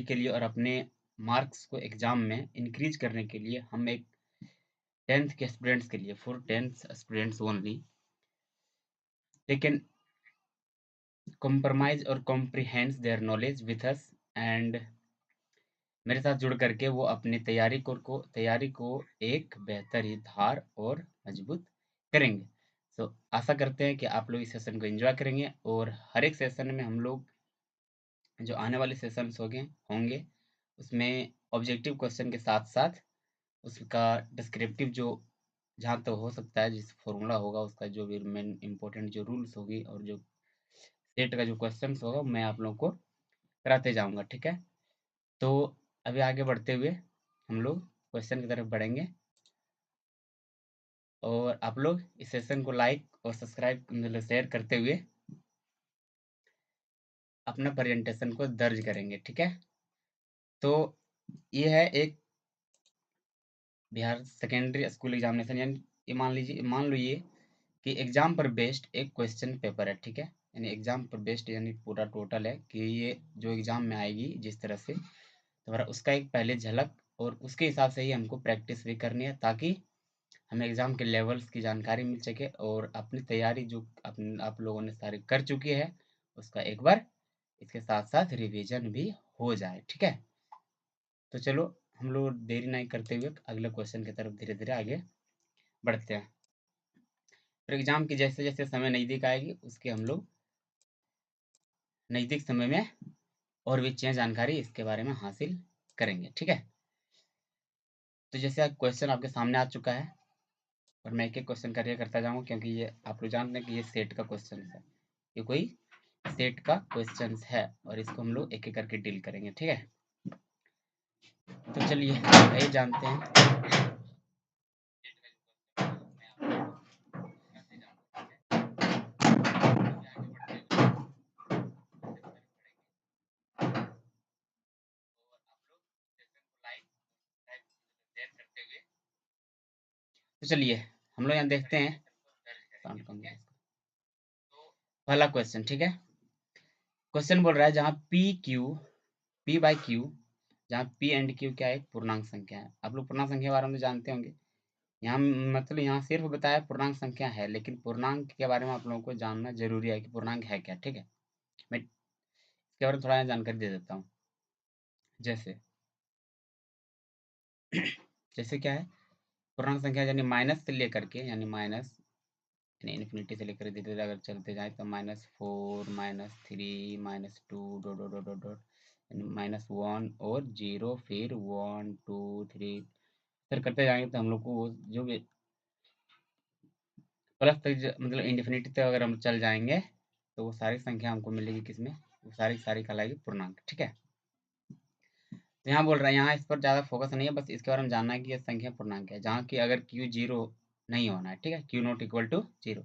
के लिए और अपने मार्क्स को एग्जाम में इंक्रीज करने के लिए हम एक 10th के स्टूडेंट्स के लिए for 10th students only they can compromise और comprehends their knowledge with us and मेरे साथ जुड़ करके वो अपनी तैयारी को एक बेहतर ही धार और मजबूत करेंगे। सो आशा करते हैं कि आप लोग इस सेशन को एंजॉय करेंगे और हर एक सेशन में हम लोग जो आने वाले सेशंस होंगे उसमें ऑब्जेक्टिव क्वेश्चन के साथ साथ उसका डिस्क्रिप्टिव जो जहाँ तो हो सकता है जिस फॉर्मूला होगा उसका जो भी मेन इंपॉर्टेंट जो रूल्स होगी और जो सेट का जो क्वेश्चन होगा मैं आप लोगों को कराते जाऊंगा। ठीक है, तो अभी आगे बढ़ते हुए हम लोग क्वेश्चन की तरफ बढ़ेंगे और आप लोग इस सेशन को लाइक और सब्सक्राइब मतलब शेयर करते हुए अपना प्रेजेंटेशन को दर्ज करेंगे। ठीक है, तो ये है एक बिहार सेकेंडरी स्कूल एग्जामिनेशन यानी ये मान लो ये कि एग्जाम पर बेस्ड एक क्वेश्चन पेपर है। ठीक है, यानी एग्जाम पर बेस्ड यानी पूरा टोटल है कि ये जो एग्जाम में आएगी जिस तरह से तुम्हारा उसका एक पहले झलक और उसके हिसाब से ही हमको प्रैक्टिस भी करनी है ताकि हमें एग्जाम के लेवल्स की जानकारी मिल सके और अपनी तैयारी जो आप लोगों ने सारी कर चुकी है उसका एक बार इसके साथ साथ रिवीजन भी हो जाए। ठीक है, तो चलो हम लोग देरी नहीं करते हुए अगले क्वेश्चन की तरफ धीरे धीरे आगे बढ़ते हैं। फिर एग्जाम की जैसे जैसे समय नज़दीक आएगी उसके हम लोग नज़दीक समय में और भी चीज़ें जानकारी इसके बारे में हासिल करेंगे। ठीक है, तो जैसे क्वेश्चन आपके सामने आ चुका है और मैं एक एक क्वेश्चन करता जाऊंगा क्योंकि ये आप लोग जानते हैं कि ये सेट का क्वेश्चन है, ये कोई सेट का क्वेश्चन है और इसको हम लोग एक एक करके डील करेंगे। ठीक है, तो चलिए आइए जानते हैं। तो चलिए हम लोग यहाँ देखते हैं साउंड कम है इसका। पहला क्वेश्चन, ठीक है, क्वेश्चन बोल रहा है जहाँ पी बाई क्यू, जहाँ पी एंड क्यू क्या है, एक पूर्णांक संख्या है। आप लोग पूर्णांक संख्या के बारे में जानते होंगे। यहाँ मतलब यहाँ सिर्फ बताया पूर्णांक संख्या है, लेकिन पूर्णांक के बारे में आप लोगों को जानना जरूरी है कि पूर्णांक है क्या। ठीक है, मैं इसके बारे में थोड़ा जानकारी दे देता हूँ। जैसे जैसे क्या है, पूर्णांक संख्या यानी माइनस से लेकर के यानी माइनस यानी इन्फिनिटी से लेकर धीरे धीरे अगर चलते जाए तो -4 -3 -2 dot dot dot dot dot -1 और 0 फिर 1 2 3 फिर करते जाएंगे तो हम लोग को वो जो भी प्लस तक मतलब इन्फिनिटी तक अगर हम चल जाएंगे तो वो सारी संख्या हमको मिलेगी किसमें, वो सारी सारी कहलाएगी पूर्णांक। ठीक है, तो यहाँ बोल रहा है, यहाँ इस पर ज़्यादा फोकस नहीं है, बस इसके बारे में जानना है कि ये संख्या पूर्णांक है जहाँ की अगर क्यू जीरो नहीं होना है। ठीक है, Q not equal to zero.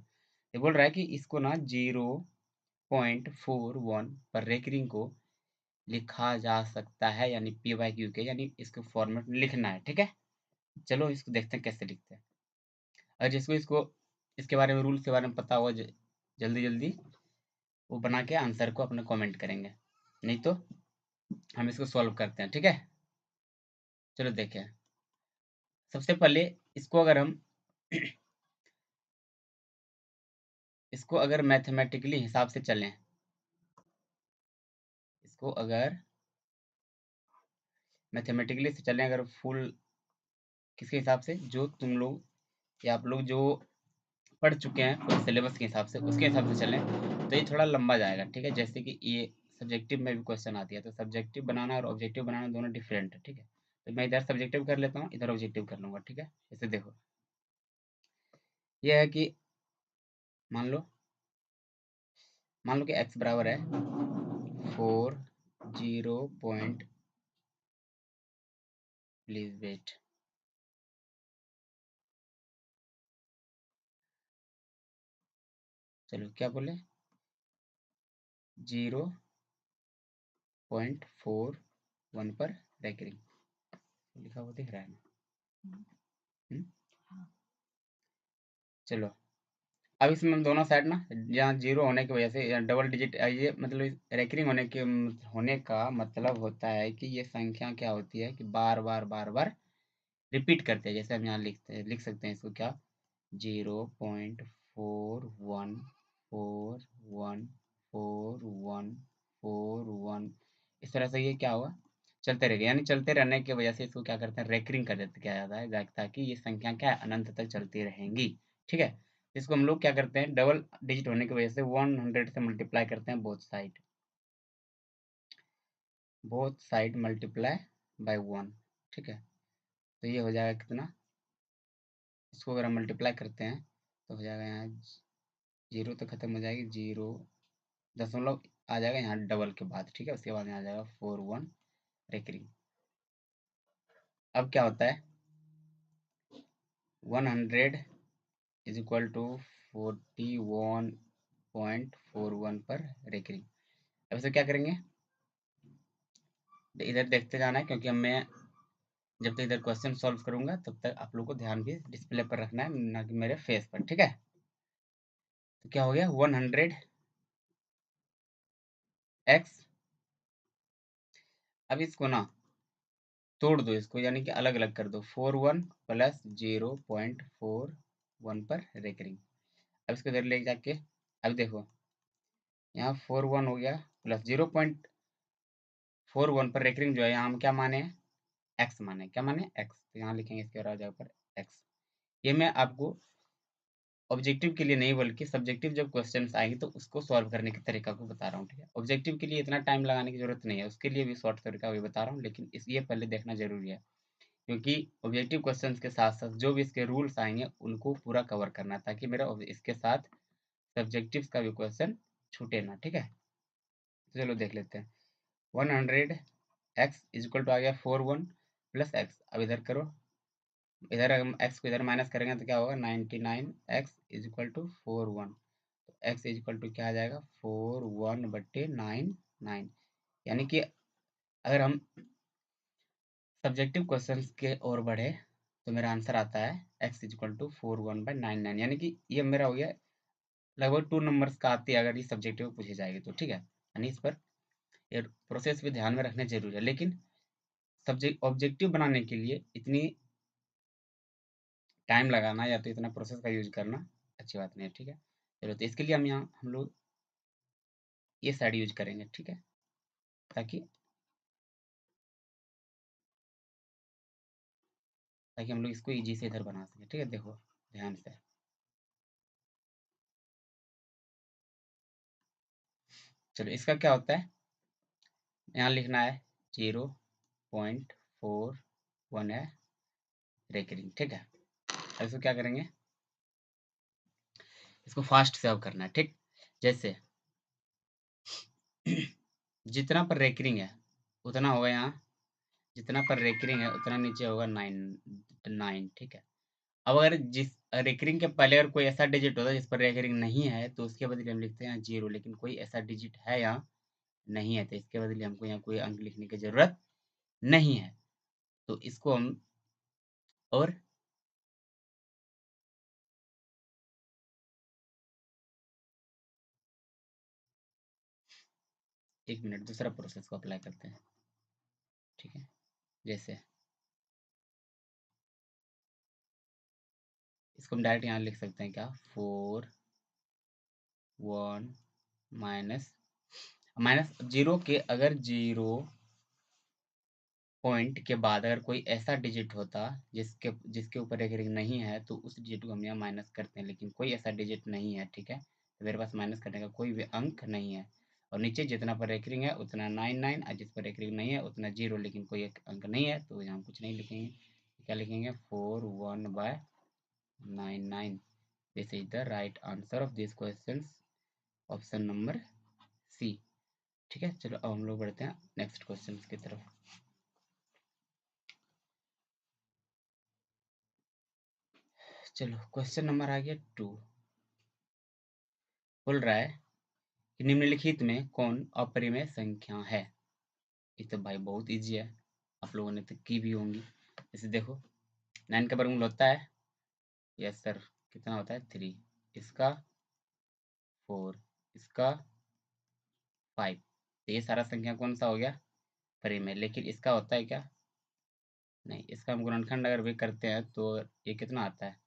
ये बोल रहा है कि इसको ना 0.41 पर रेकरिंग को लिखा जा सकता है यानी पी बाई क्यू के यानी इसको फॉर्मेट में लिखना है। ठीक है, चलो इसको देखते हैं कैसे लिखते हैं। और जिसको इसको इसके बारे में रूल्स के बारे में पता हो जल्दी जल्दी वो बना के आंसर को अपने कमेंट करेंगे, नहीं तो हम इसको सॉल्व करते हैं। ठीक है, चलो देखें। सबसे पहले इसको अगर हम इसको अगर मैथमेटिकली हिसाब से चलें, इसको अगर मैथमेटिकली से चलें, अगर फुल किसके हिसाब से जो तुम लोग या आप लोग जो पढ़ चुके हैं सिलेबस के हिसाब से उसके हिसाब से चलें तो ये थोड़ा लंबा जाएगा। ठीक है, जैसे कि ये सब्जेक्टिव में भी क्वेश्चन आती है तो सब्जेक्टिव बनाना और ऑब्जेक्टिव बनाना दोनों डिफरेंट है। ठीक है, तो मैं इधर सब्जेक्टिव कर लेता हूँ, इधर ऑब्जेक्टिव कर लूँगा। ठीक है, जैसे देखो ये है कि मान लो कि x बराबर है 4 प्लीज वेट, चलो क्या बोले 0.41 पर रेकरिंग लिखा हुआ दिख रहा है ना। चलो अब इसमें हम दोनों साइड ना, यहाँ जीरो होने की वजह से डबल डिजिट, ये मतलब रेकरिंग होने का मतलब होता है कि ये संख्या क्या होती है कि बार बार बार बार रिपीट करते हैं। जैसे हम यहाँ लिख सकते हैं इसको क्या, 0.41414141, इस तरह से ये क्या होगा, चलते रहेगा। यानी चलते रहने की वजह से इसको क्या करते हैं, रेकरिंग कर देते, क्या जाता है, ताकि ये संख्या क्या है, अनंत तक चलती रहेंगी। ठीक है, इसको हम लोग क्या करते हैं, डबल डिजिट होने की वजह से 100 से मल्टीप्लाई करते हैं बोथ साइड मल्टीप्लाई बाय 1। ठीक है, तो ये हो जाएगा कितना, इसको अगर हम मल्टीप्लाई करते हैं तो हो जाएगा यहाँ, जीरो तो खत्म हो जाएगी, जीरो दशमलव आ जाएगा यहाँ डबल के बाद। ठीक है, उसके बाद यहाँ आ जाएगा 41 रेकरिंग। अब क्या होता है, 100 इज इक्वल टू 41.41 पर रेकरिंग। अब इसे क्या करेंगे, इधर देखते जाना है, क्योंकि मैं जब तक इधर क्वेश्चन सॉल्व करूंगा तब तक आप लोग को ध्यान भी डिस्प्ले पर रखना है, ना कि मेरे फेस पर। ठीक है, तो क्या हो गया, 100x। अब इसको ना तोड़ दो इसको, यानी कि अलग अलग कर दो, 41 प्लस 0.41 पर रेकरिंग। अब इसको इधर ले जाके, अब देखो यहाँ 41 हो गया, प्लस 0.41 पर रेकरिंग जो है, यहाँ हम क्या माने, एक्स माने, क्या माने, एक्स। तो यहाँ लिखेंगे इसके बराबर पर एक्स। ये मैं आपको ऑब्जेक्टिव के लिए नहीं बल्कि सब्जेक्टिव जब क्वेश्चंस आएंगे तो उसको सॉल्व करने के तरीका को बता रहा हूँ। ठीक है, ऑब्जेक्टिव के लिए इतना टाइम लगाने की जरूरत नहीं है, उसके लिए भी शॉर्ट तरीका भी बता रहा हूँ, लेकिन इस ये पहले देखना जरूरी है, क्योंकि ऑब्जेक्टिव क्वेश्चंस के साथ साथ जो भी इसके रूल्स आएंगे उनको पूरा कवर करना है, ताकि मेरा इसके साथ सब्जेक्टिव का भी क्वेश्चन छूटे ना। ठीक है, तो चलो देख लेते हैं। 100x इज इक्वल टू आ गया 41 प्लस एक्स। अब इधर करो, इधर हम x को इधर माइनस करेंगे तो क्या होगा, 99x इज इक्वल टू 41। तो x इज इक्वल टू क्या आ जाएगा, 41/99। यानी कि अगर हम सब्जेक्टिव क्वेश्चंस के ओर बढ़े तो मेरा आंसर आता है x इज इक्वल टू 41/99। यानी कि ये मेरा हो गया लगभग 2 नंबर्स का आती है अगर ये सब्जेक्टिव पूछे जाएगी तो। ठीक है, यानी इस पर ये प्रोसेस भी ध्यान में रखने जरूरी है, लेकिन सब्जेक्ट ऑब्जेक्टिव बनाने के लिए इतनी टाइम लगाना या तो इतना प्रोसेस का यूज करना अच्छी बात नहीं है। ठीक है, चलो तो इसके लिए हम लोग ये साइड यूज करेंगे। ठीक है, ताकि ताकि हम लोग इसको इजी से इधर बना सकें। ठीक है, देखो ध्यान से, चलो इसका क्या होता है, यहाँ लिखना है 0.41 है रेकरिंग। ठीक है, अब इसको क्या करेंगे, इसको फास्ट से अब करना है। ठीक, जैसे जितना पर रेकरिंग है उतना होगा यहाँ, जितना पर रेकरिंग है उतना नीचे होगा 9। ठीक है, अब अगर जिस रेकरिंग के पहले अगर कोई ऐसा डिजिट होता है जिस पर रेकरिंग नहीं है तो उसके बदले हम लिखते हैं 0, लेकिन कोई ऐसा डिजिट है यहाँ नहीं है, तो इसके बदले हमको यहाँ कोई अंक लिखने की जरूरत नहीं है। तो इसको हम और एक मिनट दूसरा प्रोसेस को अप्लाई करते हैं। ठीक है, जैसे इसको हम डायरेक्ट यहाँ लिख सकते हैं क्या, 41 माइनस माइनस 0 के, अगर 0 पॉइंट के बाद अगर कोई ऐसा डिजिट होता जिसके जिसके ऊपर एक रिंग नहीं है तो उस डिजिट को हम यहाँ माइनस करते हैं, लेकिन कोई ऐसा डिजिट नहीं है। ठीक है, तो मेरे पास माइनस करने का कोई भी अंक नहीं है, और नीचे जितना पर एक रिंग है उतना 99, और जिस पर एक रिंग नहीं है उतना 0, लेकिन कोई एक अंक नहीं है तो यहाँ कुछ नहीं लिखेंगे। क्या लिखेंगे, 41/99। This is the right answer of this question, option number C. ठीक है, चलो अब हम लोग बढ़ते हैं नेक्स्ट क्वेश्चन की तरफ। चलो क्वेश्चन नंबर आ गया 2। बोल रहा है कि निम्नलिखित में कौन अपरिमेय संख्या है। ये तो भाई बहुत इजी है, आप लोगों ने तो की भी होंगी। जैसे देखो 9 का वर्गमूल होता है, यस सर, कितना होता है 3, इसका 4, इसका 5। तो ये सारा संख्या कौन सा हो गया, परिमेय। लेकिन इसका होता है क्या, नहीं। इसका हम गुणनखंड अगर भी करते हैं तो ये कितना आता है,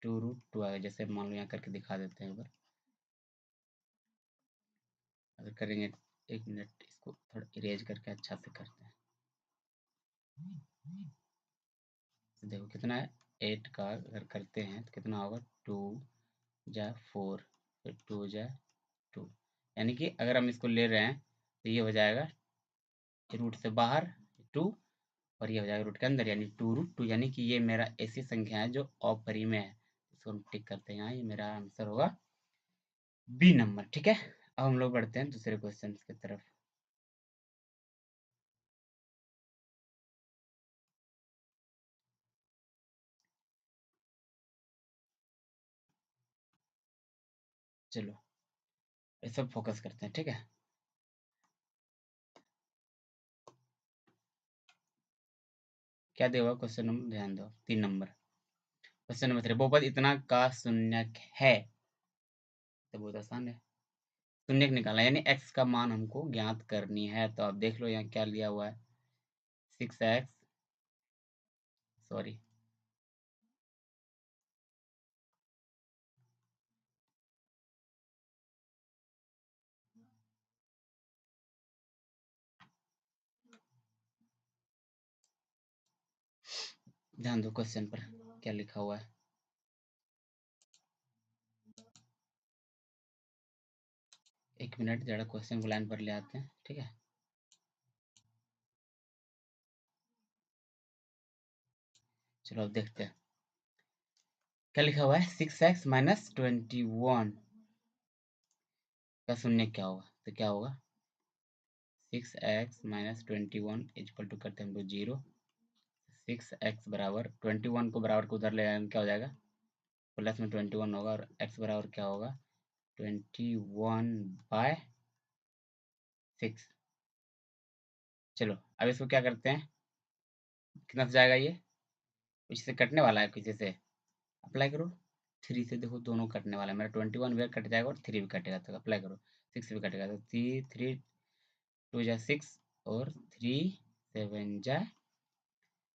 2√2 आएगा। जैसे मान लो यहाँ करके दिखा देते हैं एक बार, अगर करेंगे। एक मिनट, इसको थोड़ा इरेज करके अच्छा से करते हैं। तो देखो कितना है, 8 का अगर करते हैं तो कितना होगा, 2 जा 4, फिर 2 जा 2। यानी कि अगर हम इसको ले रहे हैं तो ये हो जाएगा रूट से बाहर 2, और ये हो जाएगा रूट के अंदर, यानी 2√2। यानी कि ये मेरा ऐसी संख्या है जो अपरिमेय है। इसको हम टिक करते हैं यहाँ, ये मेरा आंसर होगा बी नंबर। ठीक है, अब हम लोग बढ़ते हैं दूसरे क्वेश्चन की तरफ। चलो इस सब फोकस करते हैं। ठीक है, क्या देगा क्वेश्चन नंबर, ध्यान दो, 3 नंबर। क्वेश्चन नंबर 3, बहुपद इतना का शून्यक है। तो बहुत आसान है, शून्यक निकालना, यानी x का मान हमको ज्ञात करनी है। तो आप देख लो यहाँ क्या लिया हुआ है, 6x, सॉरी, ध्यान दो क्वेश्चन पर क्या लिखा हुआ है। एक मिनट, जरा क्वेश्चन को लाइन पर ले आते हैं। ठीक है, चलो अब देखते हैं क्या लिखा हुआ है। 6x माइनस 21 का शून्य क्या होगा। तो क्या होगा, 6x माइनस 21 इक्वल टू करते हैं हम लोग 0। 6x बराबर 21 को बराबर को उधर ले आएंगे, क्या हो जाएगा, प्लस में 21 होगा, और x बराबर क्या होगा, 21/6। चलो अब इसको क्या करते हैं, कितना से जाएगा ये, कुछ से कटने वाला है, किसी से अप्लाई करो। 3 से देखो दोनों कटने वाला है, मेरा 21 भी कट जाएगा और 3 भी कटेगा, तो अप्लाई करो। 6 भी कटेगा, तो 3 2 जा 6, और 3 7 जा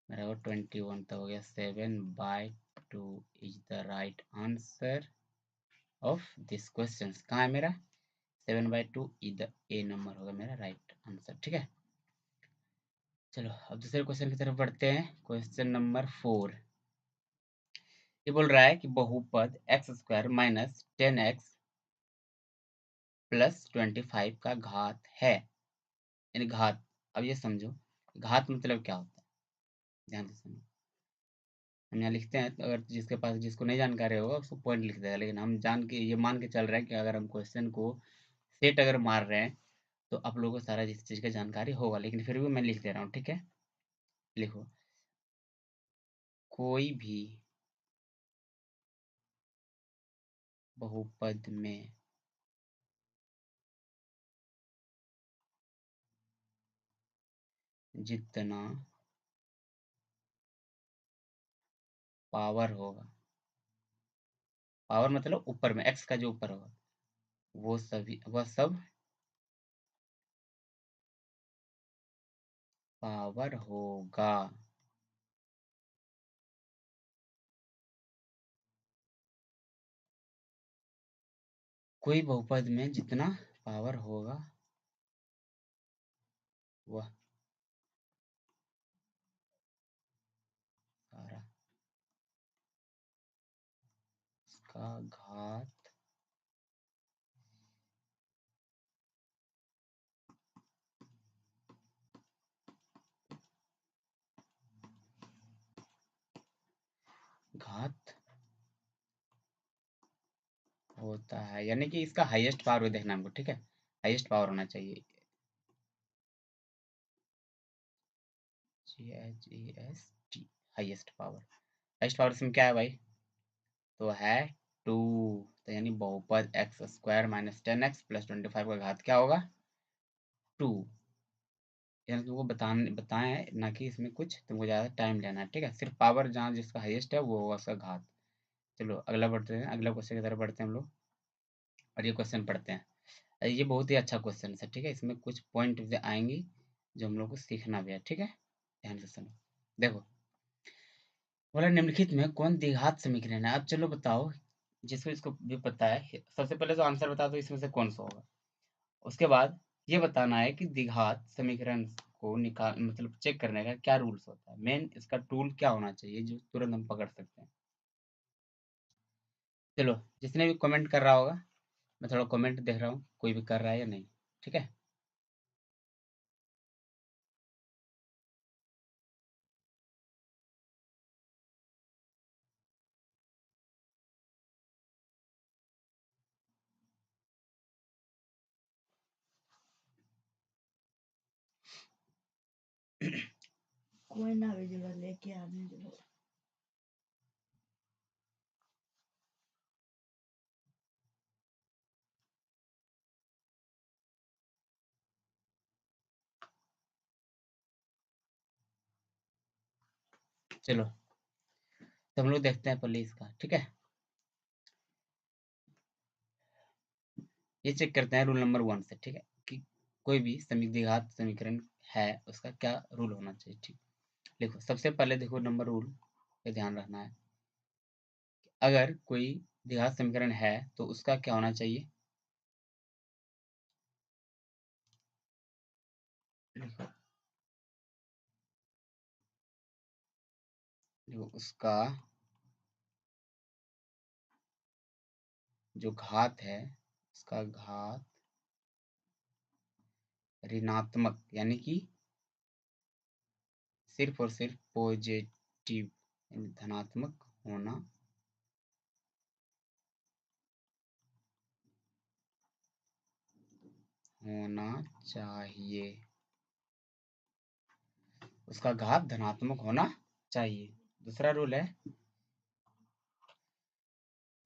मेरा वो 21, तो हो गया 7/2 is the right answer of this question. कहाँ है मेरा, 7/2 इज द ए नंबर होगा मेरा राइट आंसर। ठीक है, चलो अब दूसरे क्वेश्चन की तरफ बढ़ते हैं। क्वेश्चन नंबर 4, ये बोल रहा है कि बहुपद x² माइनस 10x प्लस 25 का घात है, यानी घात। अब ये समझो, घात मतलब क्या होता है, ध्यान से समझो। हम यहाँ लिखते हैं, तो अगर जिसके पास, जिसको नहीं जानकारी होगा उसको पॉइंट लिख देगा, लेकिन हम जान के ये मान के चल रहे हैं कि अगर हम क्वेश्चन को सेट अगर मार रहे हैं तो आप लोगों को सारा इस चीज़ का जानकारी होगा, लेकिन फिर भी मैं लिख दे रहा हूँ। ठीक है, लिखो, कोई भी बहुपद में जितना पावर होगा, पावर मतलब ऊपर में x का जो ऊपर होगा, वह सब पावर होगा। कोई बहुपद में जितना पावर होगा वह सारा उसका घात घात होता है, यानी कि इसका हाईएस्ट पावर भी देखना हमको। ठीक है, हाईएस्ट पावर होना चाहिए, GHEST, highest power. Highest power इसमें क्या है भाई, तो है 2। तो यानी बहुपद x² माइनस 10x प्लस 25 का घात क्या होगा, 2। यानी तुमको बताएं है, ना कि इसमें कुछ तुमको ज़्यादा टाइम लेना है। ठीक है, सिर्फ पावर जहाँ जिसका हाईएस्ट है वो होगा उसका घात। चलो अगला बढ़ते हैं, अगला क्वेश्चन की तरफ बढ़ते हैं हम लोग। और ये क्वेश्चन पढ़ते हैं। ये बहुत ही अच्छा क्वेश्चन है, ठीक है? इसमें कुछ पॉइंट आएंगी जो हम लोग को सीखना भी है, ठीक है? ध्यान से सुनो। देखो, बोला निम्नलिखित में कौन द्विघात समीकरण है? अब चलो बताओ, जिसको इसको भी पता है, सबसे पहले तो आंसर बता दो इसमें से कौन सा होगा। उसके बाद ये बताना है कि द्विघात समीकरण को निकाल मतलब चेक करने का क्या रूल्स होता है, मेन इसका टूल क्या होना चाहिए जो तुरंत हम पकड़ सकते हैं। चलो, जिसने भी कमेंट कर रहा होगा, मैं थोड़ा कमेंट देख रहा हूँ कोई भी कर रहा है या नहीं, ठीक है? कोई ना भेजो लेके आने दो। चलो, तो हम लोग देखते हैं पहले इसका, ठीक है? ये चेक करते हैं रूल नंबर 1 से, ठीक है? कि कोई भी द्विघात समीकरण है उसका क्या रूल होना चाहिए, ठीक? देखो, सबसे पहले देखो नंबर रूल पे ध्यान रखना है। अगर कोई द्विघात समीकरण है तो उसका क्या होना चाहिए? देखो, देखो उसका जो घात है, उसका घात ऋणात्मक, यानी कि सिर्फ और सिर्फ पॉजिटिव यानी धनात्मक होना चाहिए। उसका घात धनात्मक होना चाहिए। दूसरा रूल है,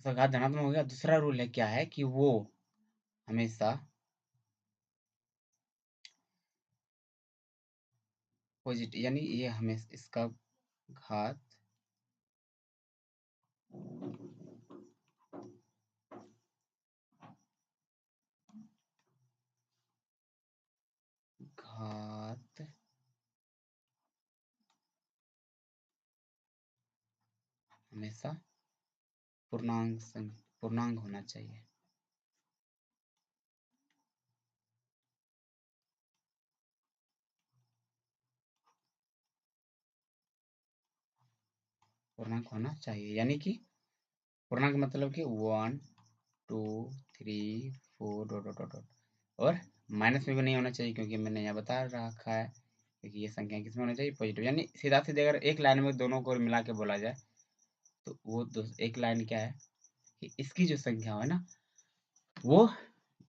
उसका घात धनात्मक हो गया। दूसरा रूल है क्या है कि वो हमेशा पॉजिटिव, यानी ये हमेशा इसका घात घात हमेशा पूर्णांक होना चाहिए। पूर्णांक होना चाहिए, यानी कि पूर्णांक मतलब कि 1 2 3 4 डॉट डॉट डॉट डॉट, और माइनस में भी नहीं होना चाहिए क्योंकि मैंने यहाँ बता रखा है, क्योंकि ये संख्या किसमें होना चाहिए? पॉजिटिव। यानी सीधा सीधे अगर एक लाइन में दोनों को मिला के बोला जाए तो वो एक लाइन क्या है कि इसकी जो संख्या है ना, वो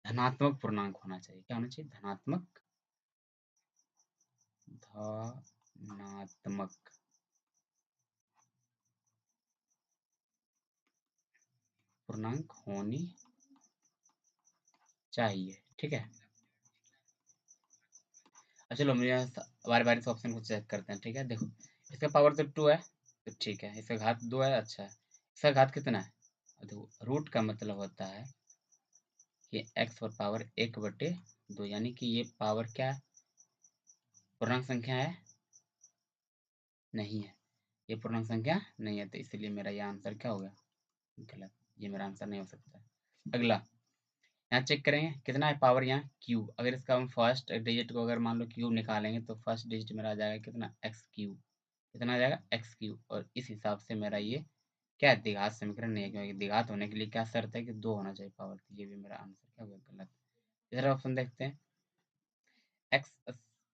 धनात्मक पूर्णांक होना चाहिए। क्या होना चाहिए? धनात्मक पूर्णांक होनी चाहिए, ठीक है? अब चलो हम यहाँ बारी बारी से ऑप्शन को चेक करते हैं, ठीक है? देखो, इसका पावर तो 2 है, तो ठीक है। इसका घात 2 है, अच्छा है। इसका घात कितना है? देखो, रूट का मतलब होता है कि x पर पावर 1/2, यानी कि ये पावर क्या है? पूर्णांक संख्या है? नहीं है। ये पूर्णांक संख्या नहीं है, तो इसलिए मेरा ये आंसर क्या हो गया? गलत। ये मेरा आंसर नहीं हो सकता। अगला, यहाँ चेक करेंगे कितना है पावर, यहाँ क्यूब। अगर इसका हम फर्स्ट डिजिट को अगर मान लो क्यूब निकालेंगे तो फर्स्ट डिजिट मेरा आ जाएगा कितना? X cube. कितना आ जाएगा? X cube. और इस हिसाब से मेरा ये क्या है? द्विघात समीकरण नहीं है, क्योंकि द्विघात होने के लिए क्या शर्त है कि 2 होना चाहिए पावर। तो ये भी मेरा आंसर क्या होगा? गलत। तीसरा ऑप्शन देखते हैं, एक्स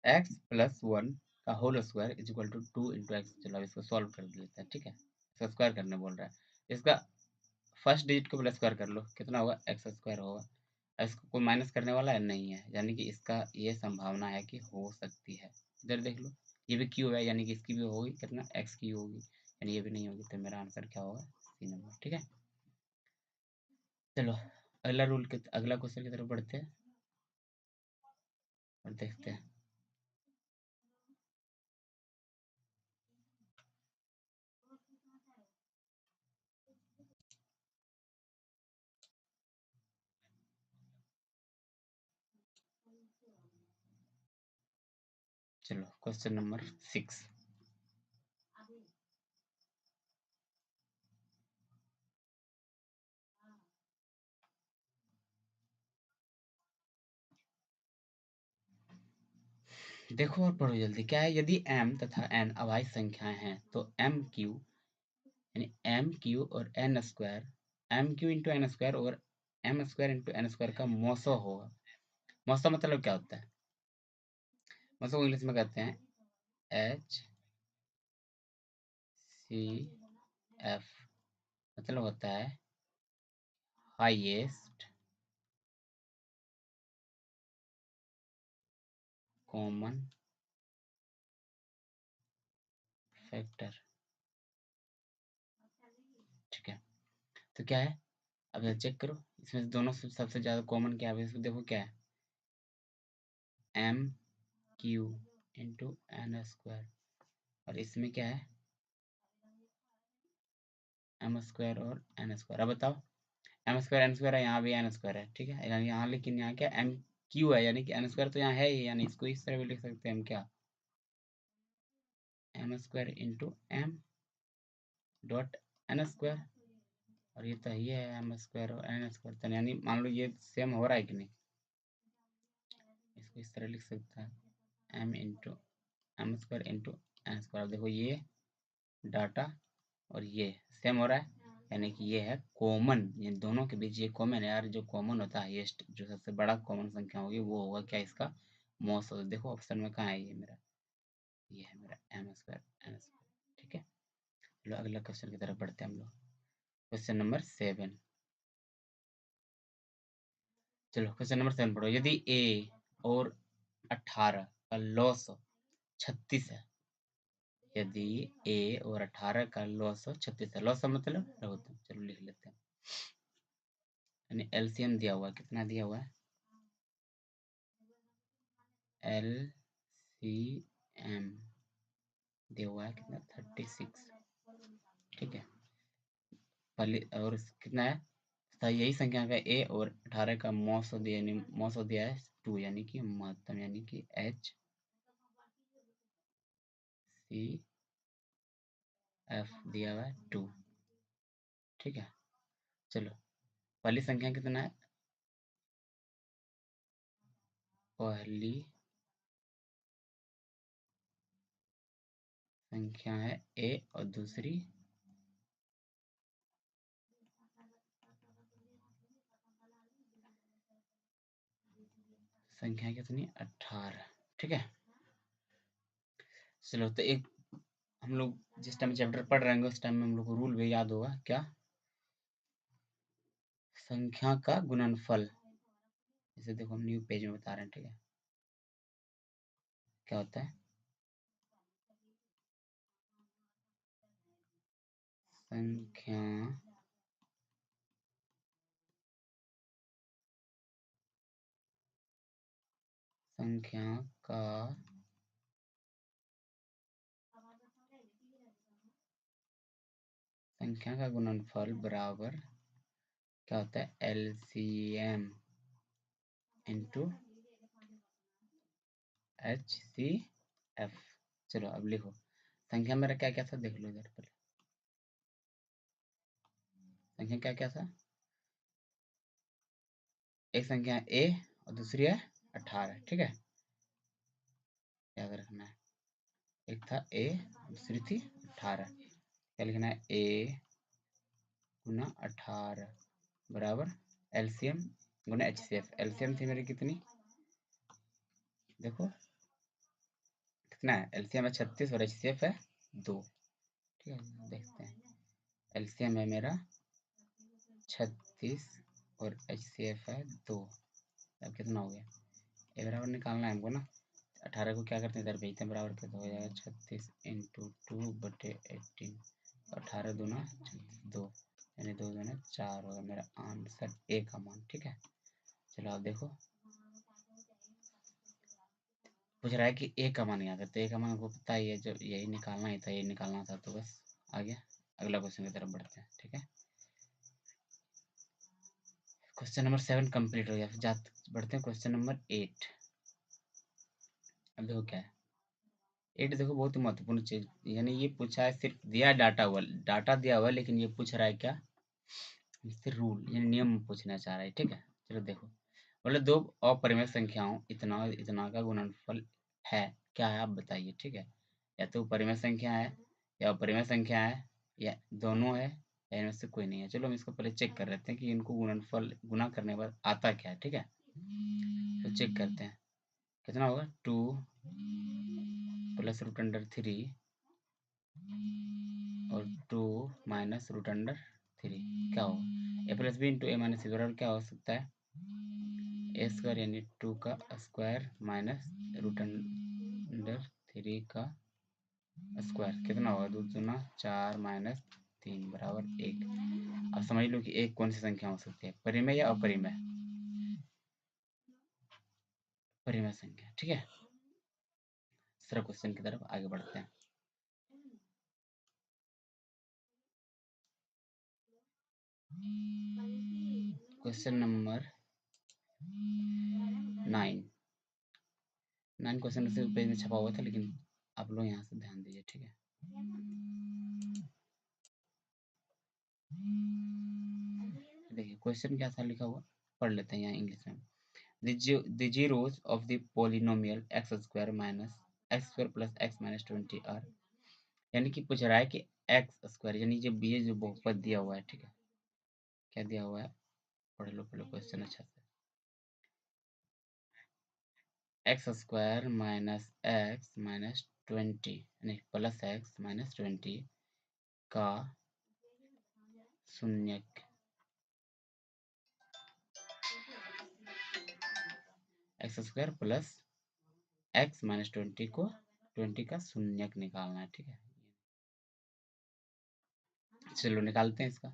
एक्स प्लस 1 का whole square is equal to 2 into X. चलो अब इसको सॉल्व कर लेते हैं, ठीक है? इसका स्क्वायर करने बोल रहा है। इसका फर्स्ट डिजिट को प्लस स्क्वायर कर लो, कितना होगा? एक्स स्क्वायर होगा। इसको कोई माइनस करने वाला है? नहीं है, यानी कि इसका ये संभावना है कि हो सकती है। इधर देख लो, ये भी क्यू है, यानी कि इसकी भी होगी कितना? एक्स की होगी, यानी ये भी नहीं होगी। तो मेरा आंसर क्या होगा? सी नंबर, ठीक है? चलो, अगला क्वेश्चन की तरफ बढ़ते हैं और देखते हैं। चलो क्वेश्चन नंबर 6। देखो और पढ़ो जल्दी। क्या है? यदि m तथा n अभाज्य संख्याएं हैं तो mq यानी mq और n square mq into N square और m square into N square का मौसा होगा। मौसा मतलब क्या होता है? मौसा को इंग्लिश में कहते हैं HCF, मतलब होता है हाईएस्ट कॉमन फैक्टर। ठीक है, तो क्या है? अब चेक करो, इसमें से दोनों से सबसे ज़्यादा कॉमन क्या है? इसमें देखो क्या है, M Q into N square, और इसमें क्या है, एम स्क्वायर और एन स्क्वायर। अब बताओ, एम स्क्वायर एन स्क्वायर है, यहाँ भी एन स्क्वायर है, ठीक है, यानी यहाँ, लेकिन यहाँ क्या एम क्यू है, यानी कि एन स्क्वायर तो यहाँ है ही, यानी इसको इस तरह भी लिख सकते हैं हम, क्या, M square into M dot N square, और ये तो ये है एम स्क्वायर और एन स्क्वायर, तो यानी मान लो ये सेम हो रहा है कि नहीं, इसको इस तरह लिख सकता है M into M square into N square. देखो ये डाटा और ये सेम हो रहा है, यानी कि ये है कॉमन, ये दोनों के बीच ये कॉमन है यार। जो कॉमन होता है हाईएस्ट, जो सबसे बड़ा कॉमन संख्या होगी वो होगा क्या, इसका मौसा। देखो ऑप्शन में कहाँ है ये मेरा, ये है मेरा एम स्क्वायर एन स्क्वायर। ठीक है, चलो अगला क्वेश्चन की तरफ बढ़ते हैं हम लोग। Question number 7। चलो क्वेश्चन नंबर 7 पढ़ो। यदि ए और 18 का लॉस 36 है, यदि ए और 18 का लॉस 36 है, लॉस मतलब लघुत्तम, चलो लिख लेते हैं, यानी एलसीएम दिया हुआ है, कितना दिया हुआ है, एलसीएम दिया हुआ है कितना, 36। ठीक है, पहले और कितना है, यही संख्या का ए और 18 का मौसा दिया, यानी मौसा दिया है 2, यानी कि महत्तम, यानी कि एच सी एफ दिया हुआ है 2। ठीक है, चलो पहली संख्या कितना है, पहली संख्या है ए और दूसरी संख्या कितनी, 18। ठीक है, चलो तो एक, हम लोग जिस टाइम चैप्टर पढ़ रहे होंगे उस टाइम में हम लोग को रूल भी याद होगा, क्या, संख्या का गुणनफल। जैसे देखो हम न्यू पेज में बता रहे हैं, ठीक है, क्या होता है, संख्या संख्या का संख्या का गुणनफल बराबर क्या होता है, LCM into H C F. चलो अब लिखो, संख्या मेरा क्या क्या था, देख लो इधर पहले, संख्या क्या क्या था, एक संख्या ए और दूसरी है 18। ठीक है, याद रखना है, एक था ए दूसरी थी 18। क्या लिखना है, ए गुना 18 बराबर एलसीएम गुना एचसीएफ। एलसीएम थी मेरी कितनी, देखो कितना है, एलसीएम है 36 और एचसीएफ है 2। ठीक है, देखते हैं, एलसीएम है मेरा 36 और एचसीएफ है 2। अब कितना हो गया, ए बराबर निकालना है हमको ना, 18 को क्या करते हैं, इधर भेजते हैं, बराबर क्या हो जाएगा, 36 इंटू 2/18, 18 दूना 2, यानी 2 दूना 4 होगा मेरा आंसर, ए का मान। ठीक है, चलो आप देखो, पूछ रहा है कि ए का मान, यहाँ तो ए का मान आपको पता ही है, जब यही निकालना ही था, यही निकालना था, तो बस आ गया। अगला क्वेश्चन की तरफ बढ़ते हैं। ठीक है, क्वेश्चन नंबर 7 कंप्लीट हो गया, फिर जाते बढ़ते हैं क्वेश्चन नंबर 8। अब देखो क्या है, 8 देखो बहुत ही महत्वपूर्ण चीज, यानी ये पूछा है, सिर्फ दिया डाटा दिया हुआ है, लेकिन ये पूछ रहा है क्या, इससे रूल यानी नियम पूछना चाह रहा है। ठीक है, चलो देखो, बोले दो अपरिमेय संख्याओं इतना इतना का गुणनफल है, क्या है आप बताइए। ठीक है, या तो परिमेय संख्या है, या अपरिमेय संख्या है, या दोनों है, या इनमें से कोई नहीं है। चलो हम इसको पहले चेक कर लेते हैं कि इनको गुणनफल गुना करने के बाद आता क्या है। ठीक है, तो चेक करते हैं कितना होगा, 2 प्लस रूट अंडर 3 और 2 माइनस रूट अंडर 3, क्या होगा, ए प्लस बी इंटू ए माइनस सी बराबर क्या हो सकता है, ए स्क्वायर यानी 2 का स्क्वायर माइनस रूट अंडर 3 का स्क्वायर, कितना होगा, 2 दूना 4 माइनस 3 बराबर 1। अब समझ लो कि एक कौन सी संख्या हो सकती है, परिमेय या अपरिमेय, परिमेय संख्या। ठीक है, दूसरा क्वेश्चन की तरफ आगे बढ़ते हैं। क्वेश्चन नंबर 9 क्वेश्चन उसी पेज में छपा हुआ था, लेकिन आप लोग यहाँ से ध्यान दीजिए। ठीक है, देखिए क्वेश्चन क्या था लिखा हुआ, पढ़ लेते हैं यहाँ इंग्लिश में। The zeros of the polynomial x square minus x square plus x minus 20 are, यानी कि पूछ रहा है कि x स्क्वायर यानी जब ये जो बहुपद दिया हुआ है, ठीक है, क्या दिया हुआ है, पढ़ लो पहले क्वेश्चन अच्छा से। X square minus x minus 20 यानी प्लस एक्स माइनस 20 का शून्यक, x square plus x minus 20 को 20 का शून्यक निकालना है। ठीक है, चलो निकालते हैं इसका।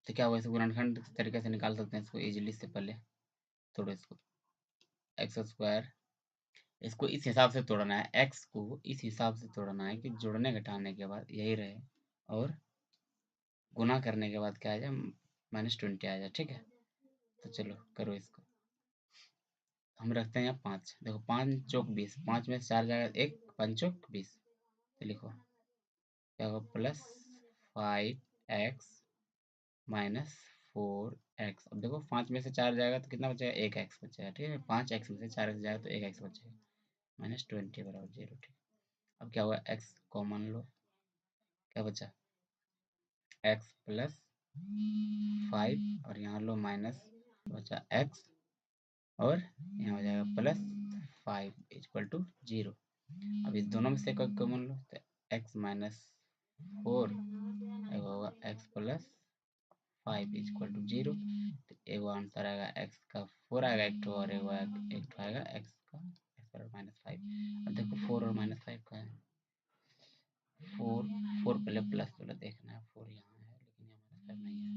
तो क्या हुआ, इसे गुणनखंड तरीके से निकाल सकते हैं इसको इजीली से। पहले तोड़ो इसको, एक्स स्क्वायर, इसको इस हिसाब से तोड़ना है, एक्स को इस हिसाब से तोड़ना है कि जोड़ने घटाने के बाद यही रहे, और गुना करने के बाद क्या आ जाए, -20 आ जाए। ठीक है, तो चलो करो इसको। हम रखते हैं यहाँ 5, देखो 5 चौक 20, 5 में से 4 जाएगा 1, 5 चौक 20, तो लिखो क्या होगा, प्लस 5x माइनस 4x। अब देखो 5 में से 4 जाएगा तो कितना बचेगा, 1x बचेगा। ठीक है, 5x में से 4x जाएगा तो 1x बचेगा, -20 बराबर 0। ठीक, अब क्या हुआ, x कॉमन लो, क्या बचा, x प्लस 5 और यहाँ लो माइनस, बचा x, और यहाँ हो जाएगा प्लस 5 इक्वल टू 0। अब इस दोनों में से कोई कॉमन लो, तो x माइनस 4 होगा x प्लस 5 इक्वल टू 0। तो एगो आंसर आएगा x का 4 आएगा, एक तो और एगो एक तो आएगा x का x पर -5। अब देखो 4 और -5 का है, 4 पहले प्लस वाला देखना है, 4 यहाँ है लेकिन यहाँ -5 नहीं है।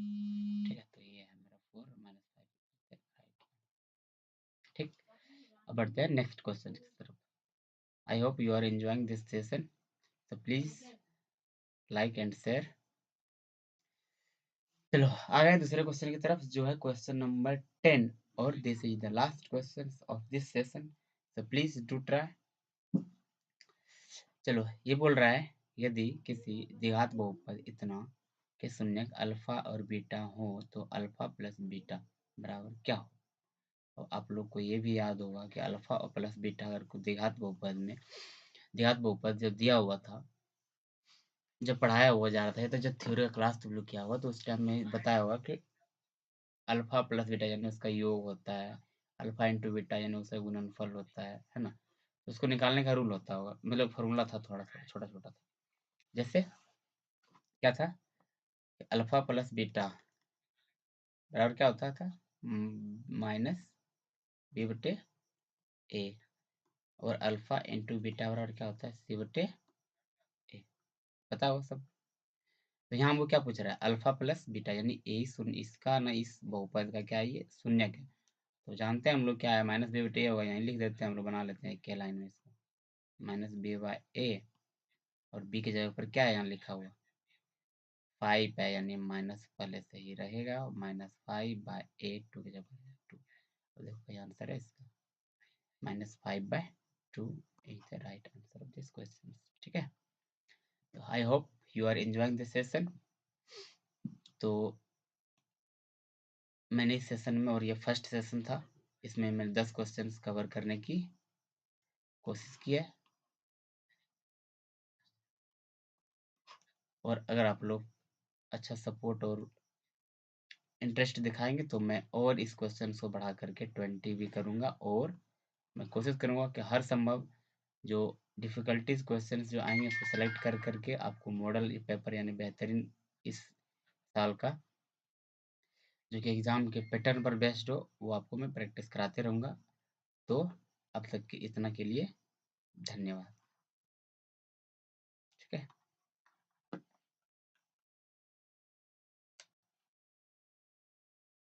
ठीक है, तो ये है मेरा 4 -5 राइट। ठीक, अब बढ़ते हैं नेक्स्ट क्वेश्चन की तरफ। I hope you are enjoying this session, so please like and share। चलो आ गए दूसरे क्वेश्चन की तरफ, जो है क्वेश्चन नंबर 10, और this is the last question of this session, so please do try। चलो ये बोल रहा है, यदि किसी द्विघात बहुपद इतना के शून्यक अल्फा और बीटा हो तो अल्फा प्लस बीटा बराबर क्या हो। और आप लोग को ये भी याद होगा कि अल्फा और प्लस बीटा अगर कोई द्विघात बहुपद में, द्विघात बहुपद जब दिया हुआ था, जब पढ़ाया हुआ जा रहा था, तो जब थ्योरी का क्लास तुम लोग किया हुआ, तो उस टाइम में बताया होगा कि अल्फा प्लस बीटा यानी उसका योग होता है, अल्फा इंटू बीटा यानी उसका गुणनफल होता है ना। तो उसको निकालने का रूल होता होगा, मतलब फॉर्मूला था, थोड़ा सा छोटा छोटा था। जैसे क्या था, अल्फा प्लस बीटा बराबर क्या होता था, माइनस बी बटे ए, और अल्फा इंटू बीटा बराबर क्या होता है, सी बटे ए, पता हो सब। तो यहाँ वो क्या पूछ रहा है, अल्फा प्लस बीटा यानी ए शून्य, इसका ना इस बहुपद का क्या है, ये शून्य है। तो जानते हैं हम लोग क्या है, माइनस बी बटे ए होगा, यहीं लिख देते हैं हम लोग, बना लेते हैं एक के लाइन में इसको, माइनस बी बाय ए, और बी की जगह पर क्या है यहाँ लिखा हुआ, 5 है, यानी माइनस पहले से ही रहेगा, -5 बाय ए, 2 की जगह 2। तो देखो क्या आंसर है इसका, -5/2 is the right answer of this question. ठीक है, तो I hope you are enjoying this session. तो मैंने इस सेशन में, और ये फर्स्ट सेशन था, इसमें मैंने 10 क्वेश्चंस कवर करने की कोशिश की है। और अगर आप लोग अच्छा सपोर्ट और इंटरेस्ट दिखाएंगे तो मैं और इस क्वेश्चन को बढ़ा करके 20 भी करूँगा, और मैं कोशिश करूँगा कि हर संभव जो डिफ़िकल्टीज़ क्वेश्चंस जो आएँगे उसको सेलेक्ट कर करके आपको मॉडल पेपर यानी बेहतरीन इस साल का जो कि एग्ज़ाम के पैटर्न पर बेस्ड हो, वो आपको मैं प्रैक्टिस कराते रहूँगा। तो अब तक के इतना के लिए धन्यवाद।